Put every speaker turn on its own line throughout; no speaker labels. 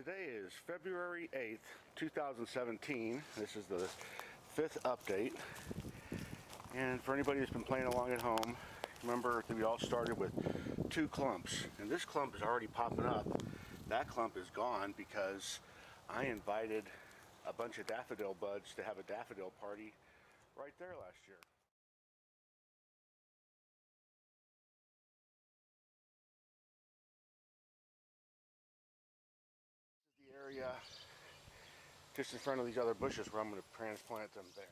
Today is February 8th, 2017. This is the 5th update. And for anybody who's been playing along at home, remember that we all started with 2 clumps. And this clump is already popping up. That clump is gone because I invited a bunch of daffodil buds to have a daffodil party right there last year. This is the area just in front of these other bushes where I'm going to transplant them there.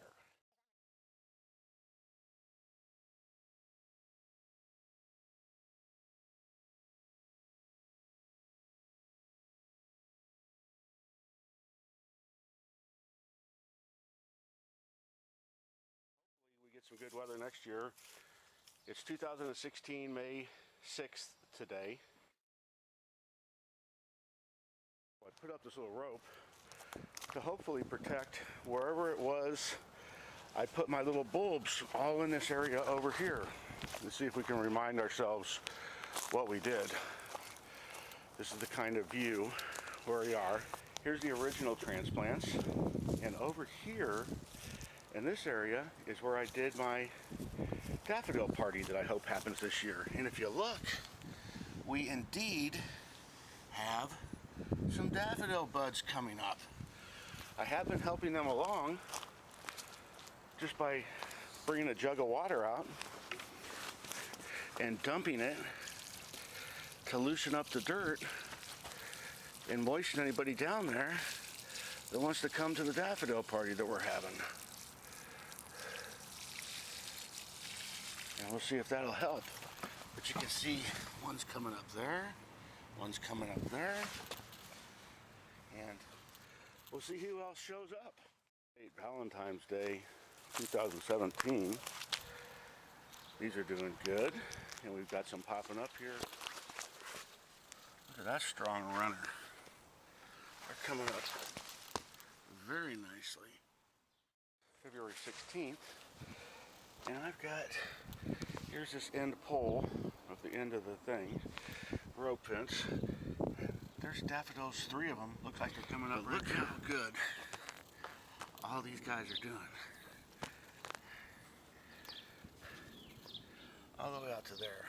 Hopefully we get some good weather next year. It's 2016, May 6th today. I put up this little rope to hopefully protect wherever it was I put my little bulbs all in this area over here. Let's see if we can remind ourselves what we did. This is the kind of view where we are. Here's the original transplants, and over here in this area is where I did my daffodil party that I hope happens this year. And if you look, we indeed have some daffodil buds coming up. I have been helping them along just by bringing a jug of water out and dumping it to loosen up the dirt and moisten anybody down there that wants to come to the daffodil party that we're having. And we'll see if that'll help. But you can see one's coming up there, one's coming up there, and we'll see who else shows up. Valentine's Day 2017. These are doing good, and we've got some popping up here. Look at that strong runner. They're coming up very nicely. February 16th, and I've got, here's this end pole of the end of the thing, rope fence. There's daffodils, 3 of them. Looks like they're coming up. But look how good all these guys are doing. All the way out to there.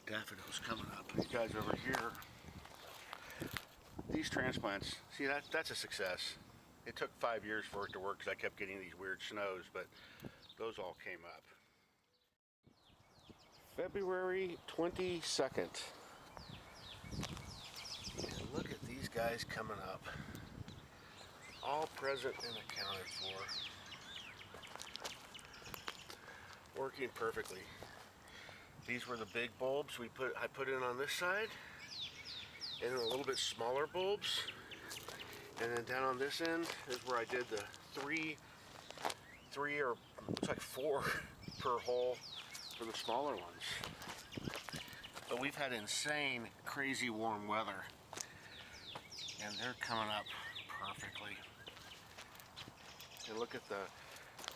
Daffodils coming up. These guys over here, these transplants, see that's a success. It took 5 years for it to work because I kept getting these weird snows, but those all came up. February 22nd. And look at these guys coming up. All present and accounted for. Working perfectly. These were the big bulbs I put in on this side, and then a little bit smaller bulbs. And then down on this end is where I did the three or looks like 4 per hole for the smaller ones. But we've had insane, crazy warm weather, and they're coming up perfectly. And look at the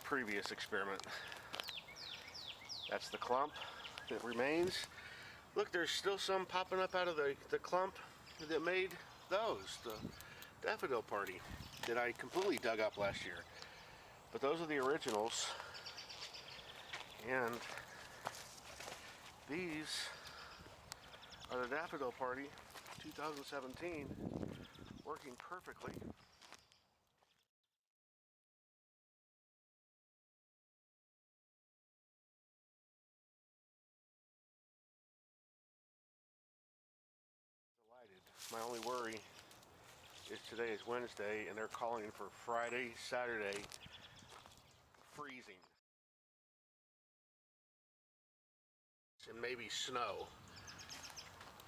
previous experiment. That's the clump that remains. Look, there's still some popping up out of the clump that made those, the daffodil party that I completely dug up last year. But those are the originals, and these are the daffodil party 2017, working perfectly. Delighted. My only worry is today is Wednesday, and they're calling for Friday, Saturday, freezing. And maybe snow.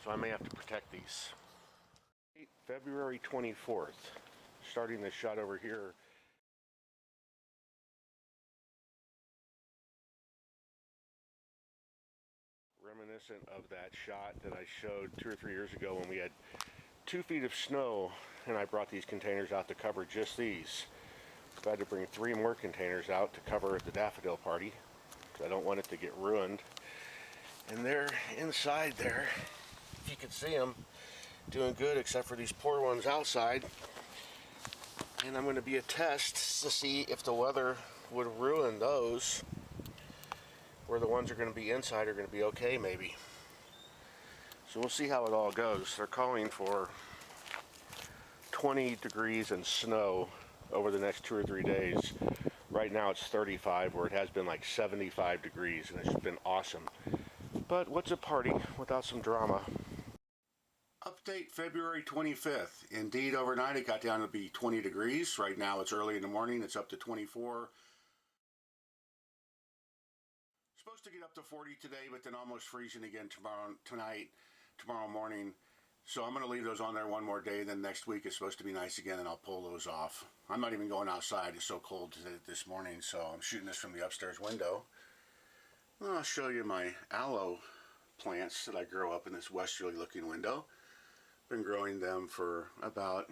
So I may have to protect these. February 24th. Starting this shot over here. Reminiscent of that shot that I showed 2 or 3 years ago when we had 2 feet of snow, and I brought these containers out to cover just these. So I had to bring 3 more containers out to cover the daffodil party because I don't want it to get ruined. And they're inside there, if you can see them, doing good except for these poor ones outside. And I'm going to be a test to see if the weather would ruin those, where the ones are going to be inside are going to be okay maybe. So we'll see how it all goes. They're calling for 20 degrees and snow over the next 2 or 3 days. Right now it's 35, where it has been like 75 degrees, and it's been awesome. But what's a party without some drama? Update February 25th. Indeed, overnight it got down to be 20 degrees. Right now it's early in the morning, it's up to 24. Supposed to get up to 40 today, but then almost freezing again tomorrow morning. So I'm going to leave those on there one more day, then next week it's supposed to be nice again, and I'll pull those off. I'm not even going outside, it's so cold this morning, so I'm shooting this from the upstairs window. Well, I'll show you my aloe plants that I grow up in this westerly looking window. Been growing them for about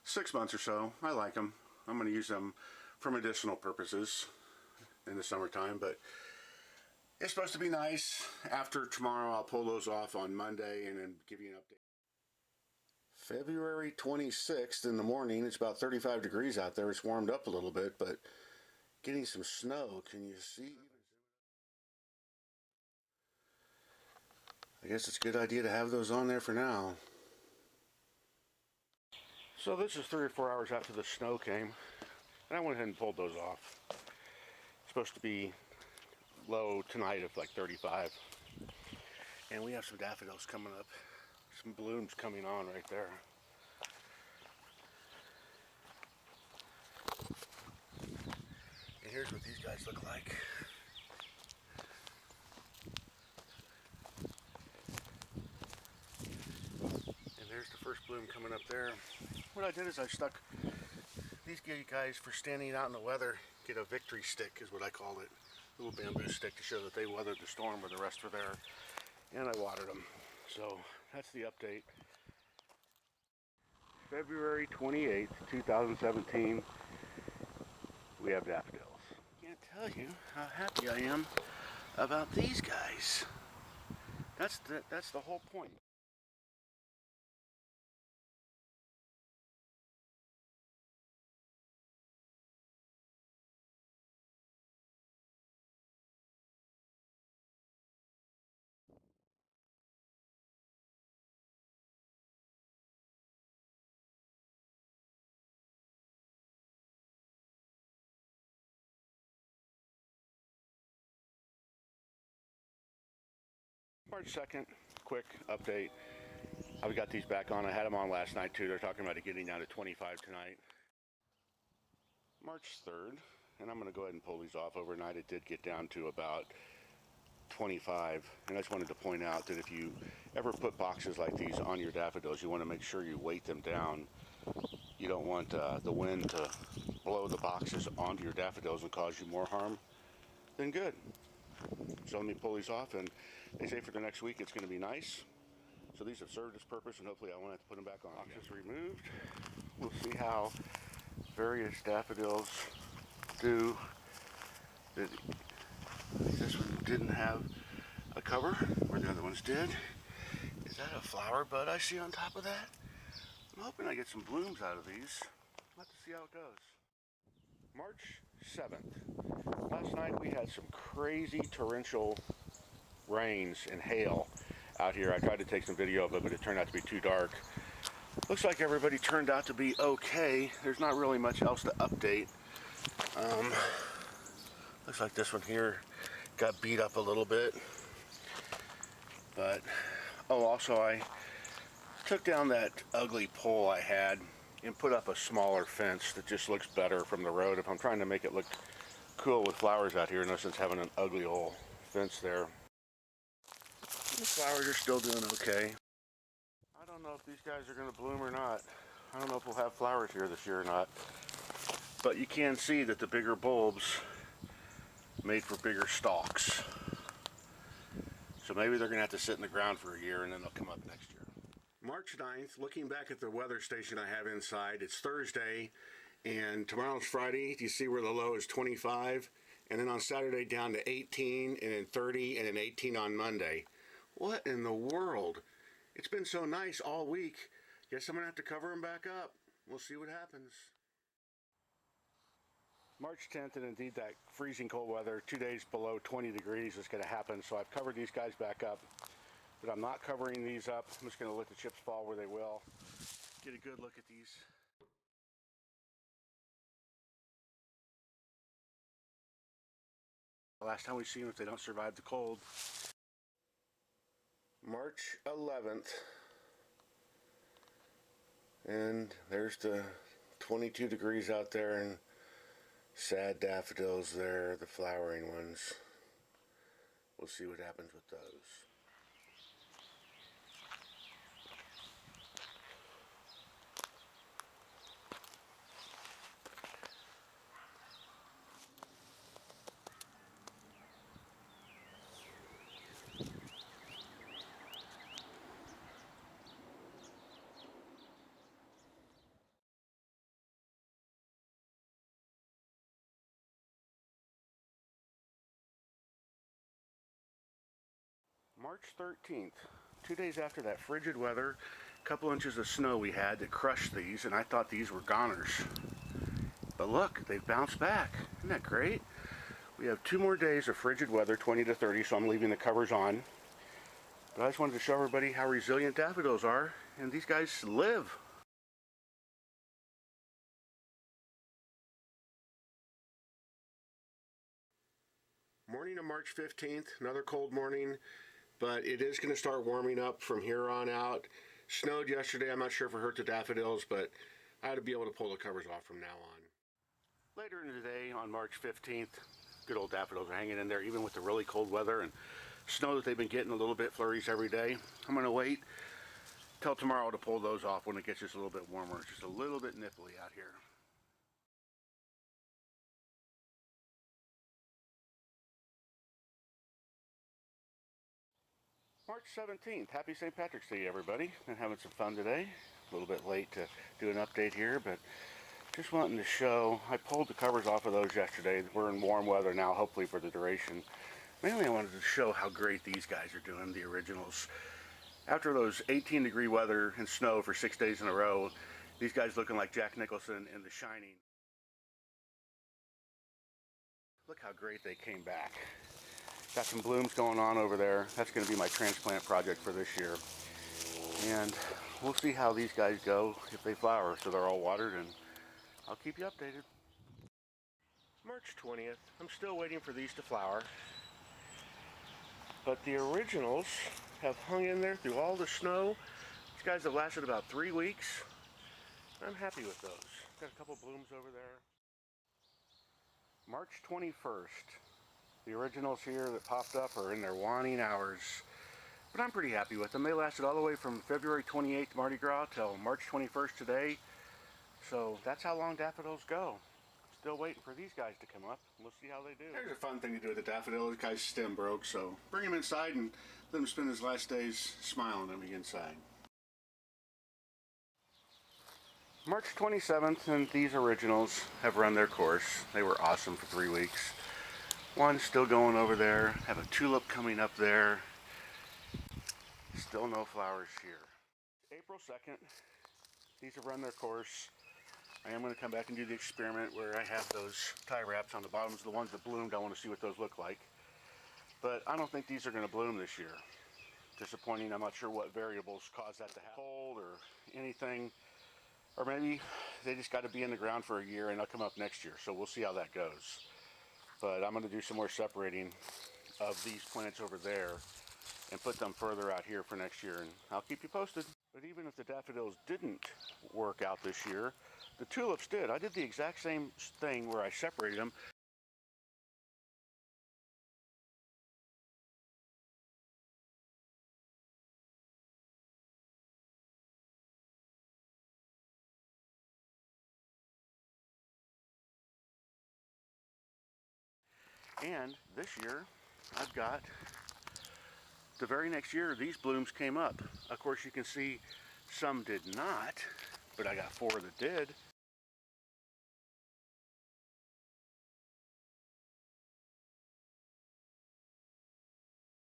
6 months or so. I like them. I'm going to use them for medicinal purposes in the summertime, but it's supposed to be nice. After tomorrow, I'll pull those off on Monday and then give you an update. February 26th in the morning, it's about 35 degrees out there. It's warmed up a little bit, but getting some snow. Can you see? I guess it's a good idea to have those on there for now. So this is 3 or 4 hours after the snow came, and I went ahead and pulled those off. It's supposed to be low tonight of like 35. And we have some daffodils coming up. Some blooms coming on right there. And here's what these guys look like. And there's the first bloom coming up there. What I did is I stuck these guys, for standing out in the weather, get a victory stick is what I call it. A little bamboo stick to show that they weathered the storm where the rest were there. And I watered them. So that's the update. February 28th, 2017. We have daffodils. Can't tell you how happy I am about these guys. That's the whole point. March 2nd, quick update. I've got these back on. I had them on last night too. They're talking about it getting down to 25 tonight. March 3rd, and I'm going to go ahead and pull these off overnight. It did get down to about 25, and I just wanted to point out that if you ever put boxes like these on your daffodils, you want to make sure you weight them down. You don't want the wind to blow the boxes onto your daffodils and cause you more harm than good. So let me pull these off, and they say for the next week it's going to be nice. So these have served its purpose, and hopefully I won't have to put them back on. Boxes removed. We'll see how various daffodils do. This one didn't have a cover, where the other ones did. Is that a flower bud I see on top of that? I'm hoping I get some blooms out of these. Let's see how it goes. March 7th. Last night we had some crazy torrential rains and hail out here. I tried to take some video of it, but it turned out to be too dark. Looks like everybody turned out to be okay. There's not really much else to update. Looks like this one here got beat up a little bit. But, oh, also I took down that ugly pole I had and put up a smaller fence that just looks better from the road if I'm trying to make it look cool with flowers out here, no sense having an ugly old fence there. The flowers are still doing okay. I don't know if these guys are going to bloom or not. I don't know if we'll have flowers here this year or not. But you can see that the bigger bulbs made for bigger stalks. So maybe they're going to have to sit in the ground for a year and then they'll come up next year. March 9th, looking back at the weather station I have inside, it's Thursday and tomorrow's Friday. You see where the low is 25, and then on Saturday down to 18, and then 30, and then 18 on Monday. What in the world? It's been so nice all week. Guess I'm gonna have to cover them back up. We'll see what happens. March 10th, and indeed that freezing cold weather, 2 days below 20 degrees is gonna happen. So I've covered these guys back up, but I'm not covering these up. I'm just gonna let the chips fall where they will. Get a good look at these. Last time we see them if they don't survive the cold. March 11th. And there's the 22 degrees out there and sad daffodils there, the flowering ones. We'll see what happens with those. March 13th, 2 days after that frigid weather, a couple inches of snow we had that crushed these, and I thought these were goners. But look, they've bounced back. Isn't that great? We have 2 more days of frigid weather, 20 to 30, so I'm leaving the covers on. But I just wanted to show everybody how resilient daffodils are, and these guys live. Morning of March 15th, another cold morning, but it is going to start warming up from here on out. Snowed yesterday. I'm not sure if it hurt the daffodils, but I ought to be able to pull the covers off from now on. Later in the day on March 15th, good old daffodils are hanging in there, even with the really cold weather and snow that they've been getting, a little bit flurries every day. I'm going to wait till tomorrow to pull those off when it gets just a little bit warmer. It's just a little bit nipply out here. March 17th, happy St. Patrick's Day, everybody. Been having some fun today. A little bit late to do an update here, but just wanting to show, I pulled the covers off of those yesterday. We're in warm weather now, hopefully for the duration. Mainly I wanted to show how great these guys are doing, the originals. After those 18-degree weather and snow for 6 days in a row, these guys looking like Jack Nicholson in The Shining. Look how great they came back. Got some blooms going on over there. That's going to be my transplant project for this year. And we'll see how these guys go if they flower. So they're all watered, and I'll keep you updated. March 20th. I'm still waiting for these to flower. But the originals have hung in there through all the snow. These guys have lasted about 3 weeks. I'm happy with those. Got a couple blooms over there. March 21st. The originals here that popped up are in their waning hours, but I'm pretty happy with them. They lasted all the way from February 28th, Mardi Gras, till March 21st today. So that's how long daffodils go. Still waiting for these guys to come up. We'll see how they do. There's a fun thing to do with the daffodil. This guy's stem broke, so bring him inside and let him spend his last days smiling at me inside. March 27th, and these originals have run their course. They were awesome for 3 weeks. One still going over there. Have a tulip coming up there. Still no flowers here. April 2nd. These have run their course. I am going to come back and do the experiment where I have those tie wraps on the bottoms. The ones that bloomed, I want to see what those look like. But I don't think these are going to bloom this year. Disappointing. I'm not sure what variables cause that to happen. Cold or anything. Or maybe they just got to be in the ground for a year and they'll come up next year. So we'll see how that goes. But I'm going to do some more separating of these plants over there and put them further out here for next year, and I'll keep you posted. But even if the daffodils didn't work out this year, the tulips did. I did the exact same thing where I separated them. And this year, I've got, the very next year, these blooms came up. Of course, you can see some did not, but I got 4 that did.